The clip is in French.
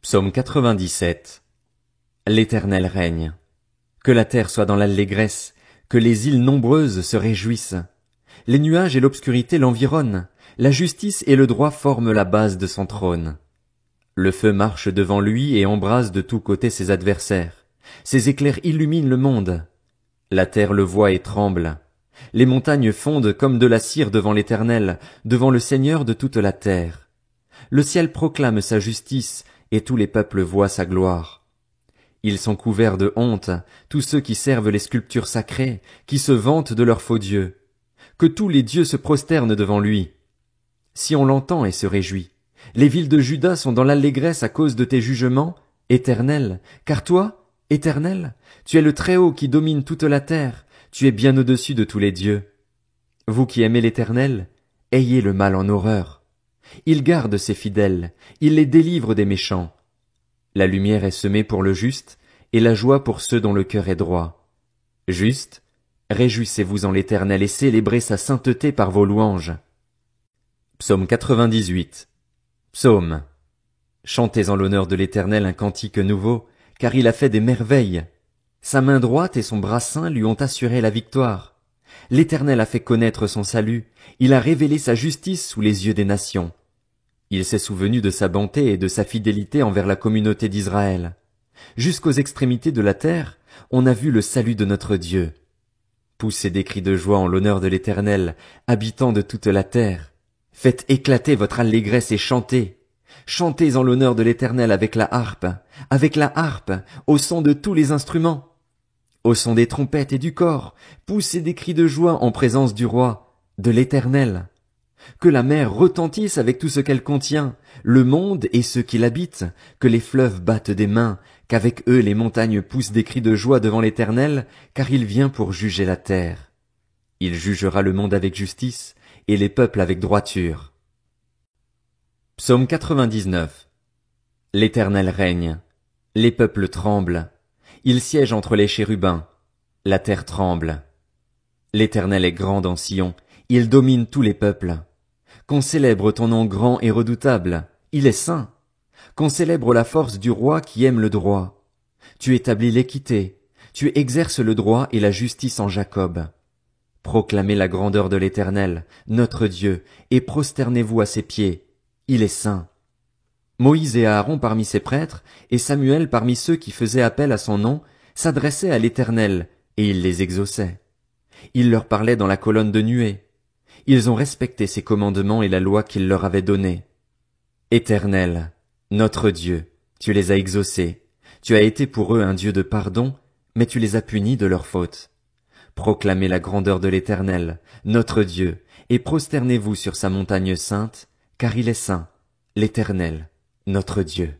Psaume 97. L'Éternel règne. Que la terre soit dans l'allégresse, que les îles nombreuses se réjouissent. Les nuages et l'obscurité l'environnent, la justice et le droit forment la base de son trône. Le feu marche devant lui et embrase de tous côtés ses adversaires. Ses éclairs illuminent le monde. La terre le voit et tremble. Les montagnes fondent comme de la cire devant l'Éternel, devant le Seigneur de toute la terre. Le ciel proclame sa justice, et tous les peuples voient sa gloire. Ils sont couverts de honte, tous ceux qui servent les sculptures sacrées, qui se vantent de leurs faux dieux. Que tous les dieux se prosternent devant lui. Si on l'entend et se réjouit, les villes de Juda sont dans l'allégresse à cause de tes jugements, Éternel, car toi, Éternel, tu es le Très-Haut qui domine toute la terre, tu es bien au-dessus de tous les dieux. Vous qui aimez l'Éternel, ayez le mal en horreur. Il garde ses fidèles, il les délivre des méchants. La lumière est semée pour le juste, et la joie pour ceux dont le cœur est droit. Juste, réjouissez-vous en l'Éternel et célébrez sa sainteté par vos louanges. Psaume 98. Psaume. Chantez en l'honneur de l'Éternel un cantique nouveau, car il a fait des merveilles. Sa main droite et son bras saint lui ont assuré la victoire. L'Éternel a fait connaître son salut, il a révélé sa justice sous les yeux des nations. Il s'est souvenu de sa bonté et de sa fidélité envers la communauté d'Israël. Jusqu'aux extrémités de la terre, on a vu le salut de notre Dieu. Poussez des cris de joie en l'honneur de l'Éternel, habitants de toute la terre. Faites éclater votre allégresse et chantez. Chantez en l'honneur de l'Éternel avec la harpe, au son de tous les instruments. Au son des trompettes et du cor, poussez des cris de joie en présence du roi, de l'Éternel. Que la mer retentisse avec tout ce qu'elle contient, le monde et ceux qui l'habitent, que les fleuves battent des mains, qu'avec eux les montagnes poussent des cris de joie devant l'Éternel, car il vient pour juger la terre. Il jugera le monde avec justice, et les peuples avec droiture. Psaume 99. L'Éternel règne. Les peuples tremblent. Il siège entre les chérubins. La terre tremble. L'Éternel est grand dans Sion. Il domine tous les peuples. Qu'on célèbre ton nom grand et redoutable. Il est saint. Qu'on célèbre la force du roi qui aime le droit. Tu établis l'équité. Tu exerces le droit et la justice en Jacob. Proclamez la grandeur de l'Éternel, notre Dieu, et prosternez-vous à ses pieds. Il est saint. Moïse et Aaron parmi ses prêtres, et Samuel parmi ceux qui faisaient appel à son nom, s'adressaient à l'Éternel, et il les exauçait. Il leur parlait dans la colonne de nuée. Ils ont respecté ses commandements et la loi qu'il leur avait donnée. Éternel, notre Dieu, tu les as exaucés. Tu as été pour eux un Dieu de pardon, mais tu les as punis de leurs fautes. Proclamez la grandeur de l'Éternel, notre Dieu, et prosternez-vous sur sa montagne sainte, car il est saint, l'Éternel, notre Dieu.